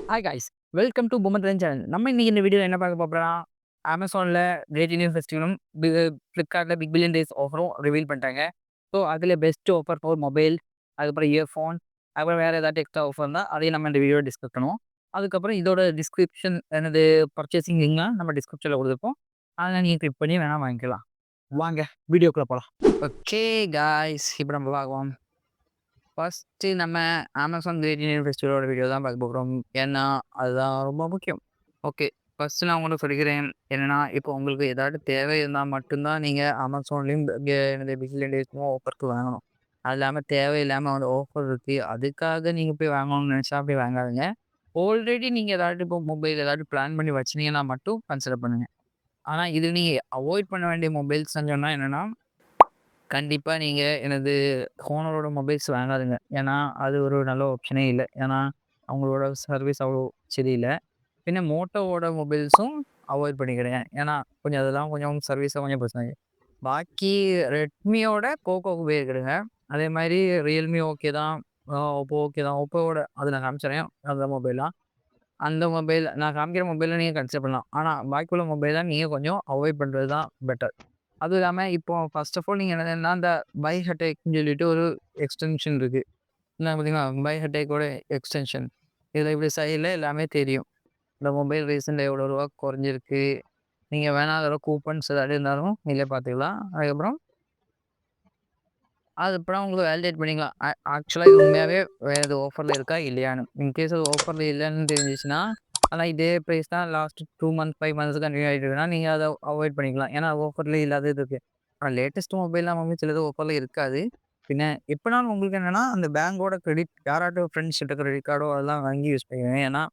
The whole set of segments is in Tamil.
Hi guys, welcome to Bomman channel. நம்ம இன்னைக்கு இந்த வீடியோல என்ன பார்க்க போறோம்னா, Amazonல கிரேட் இண்டியன் ஃபெஸ்டிவலும், Flipkartல பிக் பில்லியன் டேஸ் ஆஃபரும் ரிவீல் பண்ணிட்டாங்க. ஸோ, அதில பெஸ்ட் ஆஃபர் ஃபார் மொபைல், அதுக்கப்புறம் இயர்ஃபோன், அதுக்கப்புறம் வேற ஏதாச்சும் எக்ஸ்ட்ரா ஆஃபர் இருந்தா அதையும் நம்ம இந்த வீடியோல டிஸ்கஸ் பண்ணுவோம். அதுக்கப்புறம் இதோட டிஸ்கிரிப்ஷன் எனது பர்ச்சேசிங் லிங்க்லாம் நம்ம டிஸ்கிரிப்ஷன்ல குடுத்துருப்போம். அதில நீங்க கிளிக் பண்ணி வேணா வாங்கிக்கலாம். வாங்க வீடியோக்குள்ள போலாம். ஓகே காய்ஸ், இப்ப நம்ம பார்க்கலாம். ஃபர்ஸ்ட்டு நம்ம Amazon கிரேட் இண்டியன் ஃபெஸ்டிவலோட வீடியோ தான் பார்க்க போறோம். ஏன்னா, அதுதான் ரொம்ப முக்கியம். ஓகே. ஃபர்ஸ்ட்டு நான் உங்களுக்கு சொல்லிக்கிறேன். என்னன்னா, இப்போ உங்களுக்கு ஏதாவது தேவை இருந்தா மட்டும் தான் நீங்க Amazonலயும் என்னது பிக் பில்லியன் டேஸ்க்கும் ஆஃபருக்கு வாங்கணும். அது இல்லாம தேவையில்லாம வந்து ஆஃபர் இருக்கு. அதுக்காக நீங்க போய் வாங்கணும்னு நெனச்சா போய் வாங்காதீங்க. ஆல்ரெடி நீங்க ஏதாட்டு இப்போ மொபைல் ஏதாட்டு பிளான் பண்ணி வச்சிருந்தீங்கன்னா மட்டும் கன்சிடர் பண்ணுங்க. ஆனா, இது நீங்க அவாய்ட் பண்ண வேண்டிய மொபைல்ஸ்ன்னு சொன்னா என்னன்னா, கண்டிப்பா நீங்க எனது ஹோனரோட மொபைல்ஸ் வாங்காதீங்க. ஏன்னா, அது ஒரு நல்ல ஆப்ஷனே இல்ல. ஏன்னா, அவங்களோட சர்வீஸ் அவ்வளோ சரியில்ல. பின்ன மோட்டோவோட மொபைல்ஸும் அவாய்ட் பண்ணிக்கிறேன். ஏன்னா, கொஞ்சம் அதெல்லாம் கொஞ்சம் சர்வீஸா கொஞ்சம் பிரச்சனை. பாக்கி ரெட்மியோட போக்கோக்கு போயிருக்கிறேங்க. அதே மாரி ரியல்மி ஓகே தான். ஓப்போ ஓகே தான். ஓப்போவோட அது நான் காமிச்சுறேன். அந்த மொபைல்லாம். அந்த மொபைல் நான் காமிக்கிற மொபைல நீங்க கன்சிடர் பண்ணலாம். ஆனா, பாக்கி உள்ள மொபைல நீங்க கொஞ்சம் அவாய்ட் பண்றது தான் பெட்டர். அதுவும் இல்லாம இப்போ ஃபர்ஸ்ட் ஆஃப் ஆல் நீங்க என்னன்னா, இந்த பை ஹெட்டேக்ன்னு சொல்லிட்டு ஒரு எக்ஸ்டென்ஷன் இருக்கு. என்ன பார்த்தீங்களா? பை ஹெட்டேக்கோட எக்ஸ்டென்ஷன். இதில இப்படி சைடுல எல்லாமே தெரியும். இந்த மொபைல் ரீசென்ட்டா எவ்வளோ ரூவா குறைஞ்சிருக்கு. நீங்க வேணா அதோட கூப்பன்ஸ் ஏதாவது இருந்தாலும் நீங்களே பார்த்துக்கலாம். அதுக்கப்புறம் அதுக்கப்புறம் உங்களுக்கு வேலிடேட் பண்ணிக்கலாம். ஆக்சுவலா இது உண்மையாவே வேற எதுவும் ஆஃபர்ல இருக்கா? இல்லையான்னு. இன்கேஸ் அது ஆஃபர்ல இல்லன்னு தெரிஞ்சுச்சுன்னா, ஆனா இதே பிரைஸ் தான் லாஸ்ட் 2 மந்த்ஸ், 5 மந்த்ஸ் கன்டின்யூ ஆயிட்டு இருக்குன்னா, நீங்க அத அவாய்ட் பண்ணிக்கலாம். ஏன்னா ஆஃபர்லயே இல்லாதது இருக்கு. ஆனா லேட்டஸ்ட் மொபைல்லாம் வந்து சிலது ஆஃபர்ல இருக்காது. பின்ன எப்பனாலும் உங்களுக்கு என்னன்னா, அந்த பேங்கோட கிரெடிட் யாராட்டும் ஃப்ரெண்ட்ஸ் கிட்ட கிரெடிட் கார்டோ அதெல்லாம் வாங்கி யூஸ் பண்ணிக்கோங்க. ஏன்னா,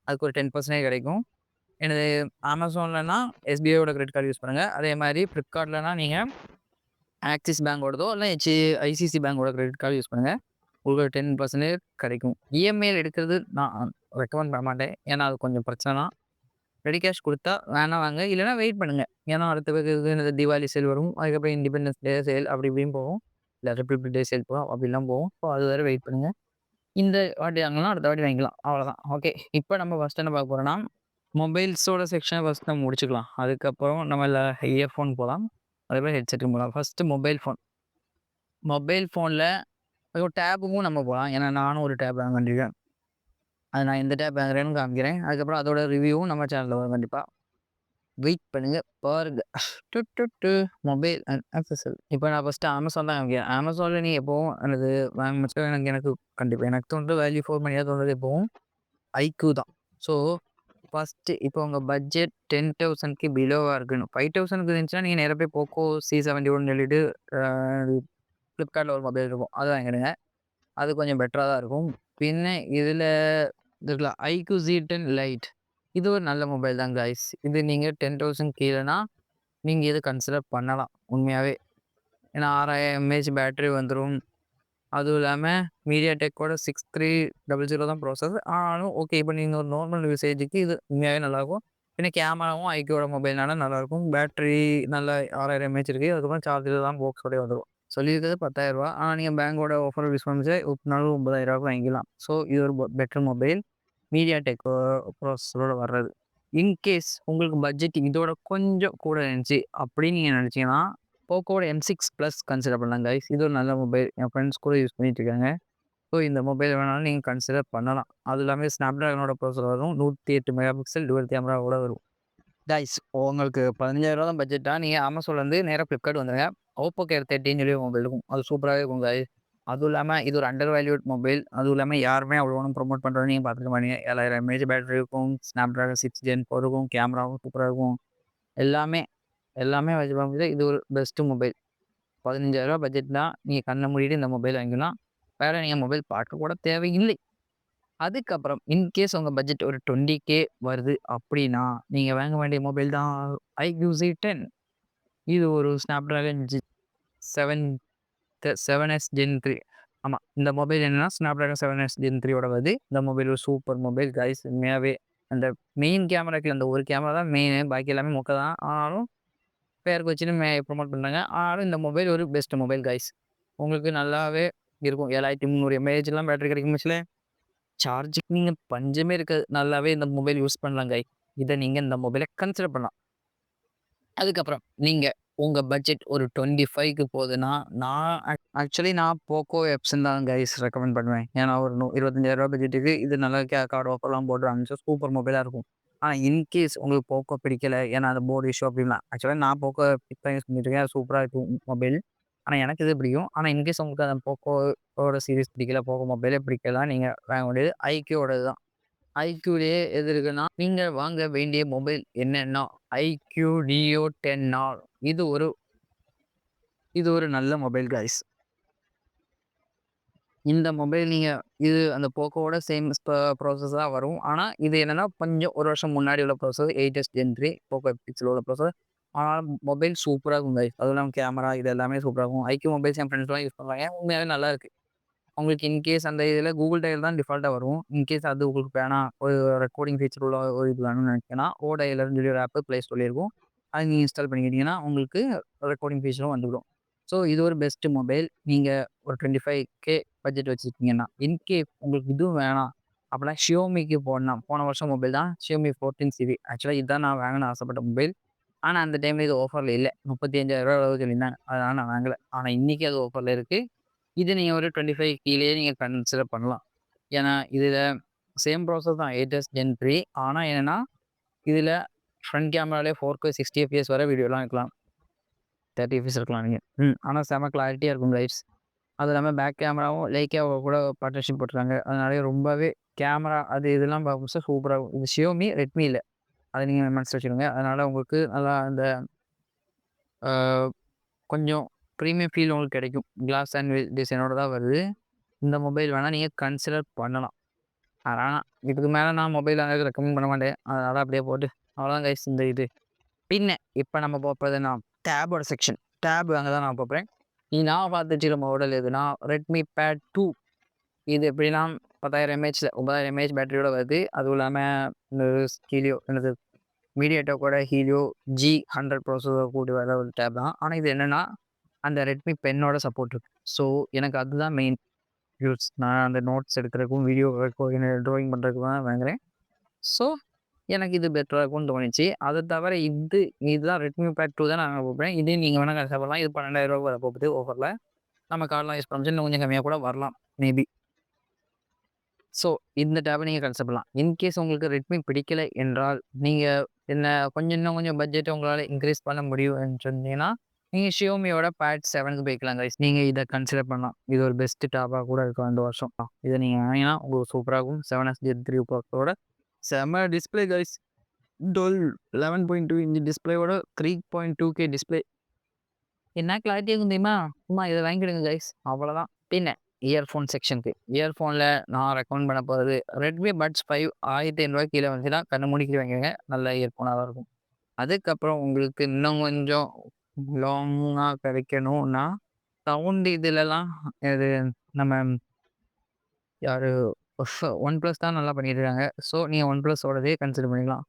அதுக்கு ஒரு 10% கிடைக்கும். எனது Amazonலனா SBIயோட கிரெடிட் கார்டு யூஸ் பண்ணுங்க. அதே மாரி Flipkartலனா நீங்க ஆக்சிஸ் பேங்கோடதோ இல்ல ஐசிசி பேங்கோட கிரெடிட் கார்டு யூஸ் பண்ணுங்க. உங்களுக்கு 10% கிடைக்கும். இஎம்ஐல எடுக்கிறது நான் ரெக்கமெண்ட் பண்ண மாட்டேன். ஏன்னா, அது கொஞ்சம் பிரச்சனை தான். ரெடி கேஷ் குடுத்தா வேணா வாங்க. இல்லன்னா வெயிட் பண்ணுங்க. ஏன்னா, அடுத்த என்னது தீபாவளி சேல் வரும். அதுக்கப்புறம் இண்டிபெண்டன்ஸ் டே சேல் அப்படி இப்படின்னு போகும். இல்ல ரிப்பப்ளிக் டே சேல் போகும். அப்படிலாம் போகும். ஸோ, அது வரை வெயிட் பண்ணுங்க. இந்த வாட்டி வாங்கலாம், அடுத்த வாட்டி வாங்கிக்கலாம். அவ்வளோதான். ஓகே. இப்ப நம்ம ஃபர்ஸ்ட் என்ன பார்க்க போறோம்னா, மொபைல்ஸோட செக்ஷன ஃபர்ஸ்ட் நம்ம முடிச்சுக்கலாம். அதுக்கப்புறம் நம்ம இயர்ஃபோன் போலாம். அதுக்கப்புறம் ஹெட்செட்டுக்கு போலாம். First mobile phone. மொபைல் ஃபோன்ல ஒரு டேபுக்கும் நம்ம போலாம். ஏன்னா, நானும் ஒரு டேப் வாங்க வேண்டியிருக்கேன். அது நான் எந்த டேப் வாங்குறேன்னு காமிக்கிறேன். அதுக்கப்புறம் அதோட ரிவ்யூவும் நம்ம சேனல்ல வரும் கண்டிப்பா. வெயிட் பண்ணுங்க, பாருங்க. To to to mobile and accessory. இப்ப நான் ஃபர்ஸ்ட் Amazon தான் காமிக்கிறேன். Amazonல நீ எப்பவும் எனது வாங்க மோஸ்ட்லி எனக்கு கண்டிப்பா எனக்கு தோணுது வேல்யூ ஃபார் மணியா தோணுது எப்பவும் iQOO தான். ஸோ, ஃபர்ஸ்ட்டு இப்போ உங்க பட்ஜெட் 10,000க்கு பிலோவா இருக்கணும். 5,000க்கு இருந்துச்சுன்னா, நீங்க நேரா போய் போக்கோ C71 சொல்லிட்டு அ Flipkartல ஒரு மொபைல் இருக்கும். அது வாங்கிடுங்க. அது கொஞ்சம் பெட்டரா தான் இருக்கும். பின்ன இதில இருக்குல்ல iQOO Z10 Lite. இது ஒரு நல்ல மொபைல் தான் காய்ஸ். இது நீங்க 10,000 கீழனா, நீங்க இத கன்சிடர் பண்ணலாம். உண்மையாவே. ஏன்னா 6000 எம்ஏஹெச் பேட்டரி வந்துரும். அதுவும் இல்லாம மீடியாடெக்கோட 6300 தான் ப்ராசஸர். ஆனாலும் ஓகே. இப்ப நீங்க ஒரு நார்மல் யூசேஜுக்கு இது உண்மையாவே நல்லாருக்கும். பின்ன கேமராவும் iQOOட மொபைல்னால நல்லாருக்கும். பேட்டரி நல்ல 6000 எம்ஏஹெச் இருக்கு. அதுக்கப்புறம் சார்ஜர் தான் பாக்ஸோடயே வந்துரும். சொல்லியிருக்கிறது ரூ. 10,000. ஆனா நீங்க பேங்கோட ஆஃபர் யூஸ் பண்ணிச்சு எப்படினாலும் ரூ. 9,000க்கு வாங்கிக்கலாம். ஸோ, இது ஒரு பெட்டர் மொபைல். மீடியாடெக் ப்ராசஸரோட வர்றது. இன்கேஸ் உங்களுக்கு பட்ஜெட் இதோட கொஞ்சம் கூட இருந்துச்சு அப்படின்னு நீங்க நினைச்சீங்கன்னா, போக்கோவோட M6 ப்ளஸ் கன்சிடர் பண்ணலாம் கைஸ். இது ஒரு நல்ல மொபைல். என் ஃப்ரெண்ட்ஸ் கூட யூஸ் பண்ணிட்டு இருக்காங்க. ஸோ, இந்த மொபைல் வேணாலும் நீங்க கன்சிடர் பண்ணலாம். அது எல்லாமே ஸ்னாப்டிராகனோட ப்ராசஸர் வரும். 108 மெகா பிக்சல் டூவல் கேமராவோட வரும். கைஸ் உங்களுக்கு ரூ. 15,000 தான் பட்ஜெட்டா நீங்க Amazonலேருந்து நேரா Flipkart வந்துருங்க. Oppo K30ன்னு சொல்லி மொபைல் இருக்கும். அது சூப்பராவே இருக்கும் கைஸ். அதுவும் இல்லாம இது ஒரு அண்டர் வேல்யூட் மொபைல். அதுவும் இல்லாம யாருமே அவ்வளோ ஒண்ணும் ப்ரமோட் பண்றத நீங்க பார்த்துருக்க மாட்டீங்க. 7000 எம்ஏஹெச் பேட்டரி இருக்கும். ஸ்னாப்டிராகன் 6 Gen 4 இருக்கும். கேமராவும் சூப்பரா இருக்கும். எல்லாமே எல்லாமே வச்சு பார்க்கும்போது இது ஒரு பெஸ்ட் மொபைல். ரூ. 15,000 பட்ஜெட் தான். நீங்க கண்ண மூடிட்டு இந்த மொபைல் வாங்கிக்கலாம். வேற நீங்க மொபைல் பார்க்க கூட தேவையில்லை. அதுக்கப்புறம் இன்கேஸ் உங்க பட்ஜெட் ஒரு 20K வருது அப்படின்னா, நீங்க வாங்க வேண்டிய மொபைல் தான் iQOO Z10. இது ஒரு ஸ்னாப்டிராகன் 7 7S Gen 3. ஆமா. இந்த மொபைல் என்னன்னா ஸ்னாப்டிராகன் 7S Gen 3 ஓட வருது. இந்த மொபைல் ஒரு சூப்பர் மொபைல் கைஸ். உண்மையாவே அந்த மெயின் கேமராக்கு அந்த ஒரு கேமரா தான் மெயினு. பாக்கி எல்லாமே மொக்க தான். ஆனாலும் பேருக்கு வச்சுன்னு ப்ரமோட் பண்றாங்க. ஆனாலும் இந்த மொபைல் ஒரு பெஸ்ட் மொபைல் கைஸ். உங்களுக்கு நல்லாவே இருக்கும். 7300 எம்ஏஹெச்லாம் பேட்டரி கிடைக்கும் மோஸ்ட்லி. சார்ஜுக்கு நீங்க பஞ்சமே இருக்காது. நல்லாவே இந்த மொபைல் யூஸ் பண்ணலாம் கைஸ். இத நீங்க இந்த மொபைல கன்சிடர் பண்ணலாம். அதுக்கப்புறம் நீங்க உங்க பட்ஜெட் ஒரு 25க்கு போகுதுன்னா, நான் போக்கோ எப்சன் தான் கைஸ் ரெக்கமெண்ட் பண்ணுவேன். ஏன்னா ஒரு ரூ. 25,000 பட்ஜெட்டுக்கு இது நல்லா கார்டு ஆஃபர்லாம் போட்டு அனுப்பிச்சா சூப்பர் மொபைலா இருக்கும். ஆனா இன்கேஸ் உங்களுக்கு போக்கோ பிடிக்கல, ஏன்னா அது போர்ட் இஷ்யூ அப்படின்னா ஆக்சுவலா நான் போக்கோ பிக் தான் யூஸ் பண்ணிட்டு இருக்கேன். சூப்பரா இருக்கும் மொபைல். ஆனா எனக்கு இது பிடிக்கும். ஆனா இன்கேஸ் உங்களுக்கு அந்த போக்கோவோட சீரிஸ் பிடிக்கல, போக்கோ மொபைலே பிடிக்கலனா நீங்க வாங்க வேண்டியது ஐக்யூவோடது தான். ஐக்யூலயே எது இருக்குன்னா, நீங்க வாங்க வேண்டிய மொபைல் என்னன்னா, ஐக்யூ நியோ 10R. இது ஒரு இது ஒரு நல்ல மொபைல் கைஸ். இந்த மொபைல் நீங்க இது அந்த போக்கோவோட சேம் ப்ராசஸ் தான் வரும். ஆனா இது என்னன்னா, கொஞ்சம் 1 வருஷம் முன்னாடி உள்ள processor 8s Gen 3 Poco pixel உள்ள ப்ராசஸர். ஆனா மொபைல் சூப்பரா இருக்கும் கைஸ். அதுவும் இல்லாம கேமரா இது எல்லாமே சூப்பரா இருக்கும். ஐக்யூ மொபைல்ஸ் என் ஃப்ரெண்ட்ஸ்லாம் யூஸ் பண்றாங்க. உண்மையாவே நல்லா இருக்கு. உங்களுக்கு இன்கேஸ் அந்த இதில கூகுள் டயல் தான் டிஃபால்ட்டா வரும். இன்கேஸ் அது உங்களுக்கு வேணாம், ஒரு ரெக்கார்டிங் ஃபீச்சர் உள்ள ஒரு இது வேணும்னு நினைச்சீங்கன்னா, ஓடயலர்ன்னு சொல்லி ஒரு ஆப் ப்ளே ஸ்டோர்ல இருக்கும். அத நீங்க இன்ஸ்டால் பண்ணிக்கிட்டீங்கன்னா, உங்களுக்கு ரெக்கார்டிங் ஃபீச்சரும் வந்துடும். ஸோ இது ஒரு பெஸ்ட் மொபைல். நீங்க ஒரு 25K பட்ஜெட் வச்சிருக்கீங்கன்னா, இன்கேஸ் உங்களுக்கு இதுவும் வேணாம் அப்படின்னா Xiaomiக்கு போடலாம். போன வருஷம் மொபைல் தான் Xiaomi 14 சீரி. ஆக்சுவலா இதுதான் நான் வாங்கணும்னு ஆசைப்பட்ட மொபைல். ஆனா அந்த டைம்ல இது ஆஃபர்ல இல்ல. ரூ. 35,000 சொல்லியிருந்தாங்க. அதனால நான் வாங்கல. ஆனா இன்னைக்கு அது ஆஃபர்ல இருக்கு. இது நீங்க ஒரு 25 கீழயே நீங்க கன்சிடர் பண்ணலாம். ஏன்னா, இதுல சேம் ப்ராசஸ் தான் 8s Gen 3. ஆனா என்னன்னா, இதுல ஃப்ரண்ட் கேமராலயே 4K 60 எஃப்பிஎஸ் வரை வீடியோலாம் எடுக்கலாம். 30 எஃப்பிஎஸ் எடுக்கலாம் நீங்க. ஆனா செம கிளாரிட்டியா இருக்கும் கைஸ். அதுவும் இல்லாம பேக் கேமராவும் லைக்கா கூட பார்ட்னர்ஷிப் போட்டுருக்காங்க. அதனாலயே ரொம்பவே கேமரா அது இதெல்லாம் பார்க்கும்போது சூப்பரா இருக்கும். இது Xiaomi, Redmi இல்ல. அத நீங்க மனசுல வச்சுக்கோங்க. அதனால உங்களுக்கு நல்லா அந்த அ கொஞ்சம் பிரீமியம் ஃபீல் உங்களுக்கு கிடைக்கும். கிளாஸ் அண்ட் டிசைனோட தான் வருது. இந்த மொபைல் வேணா நீங்க கன்சிடர் பண்ணலாம். ஆனா, இதுக்கு மேல நான் மொபைல் வாங்குறதுக்கு ரெக்கமெண்ட் பண்ண மாட்டேன். அதனால அப்படியே போட்டு அவ்வளோதான் கைஸ் இந்த இது. பின்ன இப்ப நம்ம போப்போறதுன்னா, டேபோட செக்ஷன். டேப் வாங்க தான் நான் போப்போறேன். நான் பார்த்துட்டு இருக்க மாடல் எதுனா, Redmi Pad 2. இது எப்படின்னா 10,000 எம்ஏஹெச்ல 9,000 எம்ஏஹெச் பேட்டரியோட வருது. அதுவும் இல்லாம இந்த ஹீலியோ என்னது மீடியாடெக்கோட ஹீலியோ G100 ப்ராசஸர் கூடி வர ஒரு டேப் தான். ஆனா இது என்னன்னா, அந்த Redmi பென்னோட சப்போர்ட் இருக்கு. ஸோ எனக்கு அதுதான் மெயின் யூஸ். நான் அந்த நோட்ஸ் எடுக்கிறதுக்கும், வீடியோ ட்ராயிங் பண்ணுறதுக்கு தான் வாங்குறேன். ஸோ எனக்கு இது பெட்டரா இருக்கும்னு தோணுச்சு. அத தவிர இதுதான் Redmi Pad 2 தான் நான் வாங்க போறேன். இதே நீங்க வேணா கன்சிடர் இது ரூ. 12,000 வர போகுது ஆஃபர்ல. நம்ம கார்ட்லாம் யூஸ் பண்ணும்போது இன்னும் கொஞ்சம் கம்மியா கூட வரலாம் மேபி. ஸோ இந்த டேப நீங்க கன்சிடர் பண்ணலாம். இன்கேஸ் உங்களுக்கு Redmi பிடிக்கல என்றால், நீங்க இன்னும் கொஞ்சம் பட்ஜெட் உங்களால இன்கிரீஸ் பண்ண முடியும்னு சொன்னீங்கன்னா, நீங்க Xiaomiயோட Pad 7க்கு போய்க்கலாம் கைஸ். நீங்க இத கன்சிடர் பண்ணலாம். இது ஒரு பெஸ்ட் டேபா கூட இருக்கும் இந்த வருஷம். இத நீங்க வாங்கினா உங்களுக்கு சூப்பரா இருக்கும். 7s Gen 3 ப்ராசஸரோட செம்ம டிஸ்ப்ளே கைஸ். 11.2 இன்ச் டிஸ்ப்ளேவோட 3.2K டிஸ்ப்ளே. என்ன கிளாரிட்டியா இருக்கும் தெரியுமா? சும்மா இத வாங்கிடுங்க கைஸ். அவ்வளோதான். பின்ன இயர்ஃபோன் செக்ஷனுக்கு. இயர்ஃபோன்ல நான் ரெக்கமெண்ட் பண்ண போறது Redmi Buds 5 ரூ. 1,500 கீழ வந்துச்சுன்னா கண்ண மூடிக்கிட்டு வாங்கிக்கோங்க. நல்ல இயர்ஃபோனா தான் இருக்கும். அதுக்கப்புறம் உங்களுக்கு இன்னும் கொஞ்சம் லாங்கா கிடைக்கணும்னா, சவுண்ட் இதுலலாம் இது நம்ம யாரு OnePlus தான் நல்லா பண்ணிட்டு இருக்காங்க. ஸோ நீங்க OnePlusஓடதே கன்சிடர் பண்ணிக்கலாம்.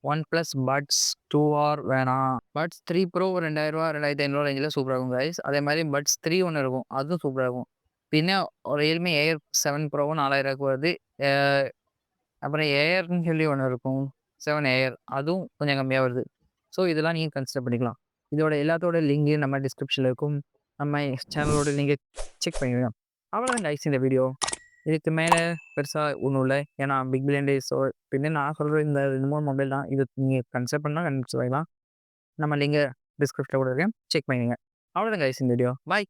OnePlus Buds 2R வேணாம். Buds 3 Pro ரூ. 2,000 ரூ. 2,500 ரேஞ்சில சூப்பரா இருக்கும் கைஸ். அதே மாரி Buds 3 ஒண்ணு இருக்கும். அதுவும் சூப்பரா இருக்கும். பின்ன Realme Air 7 Proவும் ரூ. 4,000க்கு வருது. அ அப்புறம் ஏர்ன்னு சொல்லி ஒண்ணு இருக்கும். 7 ஏர் அதுவும் கொஞ்சம் கம்மியா வருது. ஸோ இதெல்லாம் நீங்க கன்சிடர் பண்ணிக்கலாம். இதோட எல்லாத்தோட லிங்க் நம்ம டிஸ்கிரிப்ஷன்ல இருக்கும். நம்ம சேனலோட லிங்க செக் பண்ணிக்கோங்க. அவ்வளோதான் கைஸ் இந்த வீடியோ. இதுக்கு மேல பெருசா ஒண்ணும் இல்ல. ஏன்னா பிக் பில்லியன் டேஸ் பின்ன நான் சொல்ற இந்த 2, 3 மொபைல் தான். இது நீங்க கன்சிடர் பண்ணா கன்சிடர் பண்ணிக்கலாம். நம்ம லிங்க டிஸ்கிரிப்ஷன்ல கூட இருக்கேன். செக் பண்ணிக்கங்க. அவ்வளோதான் கைஸ் இந்த வீடியோ. பாய்.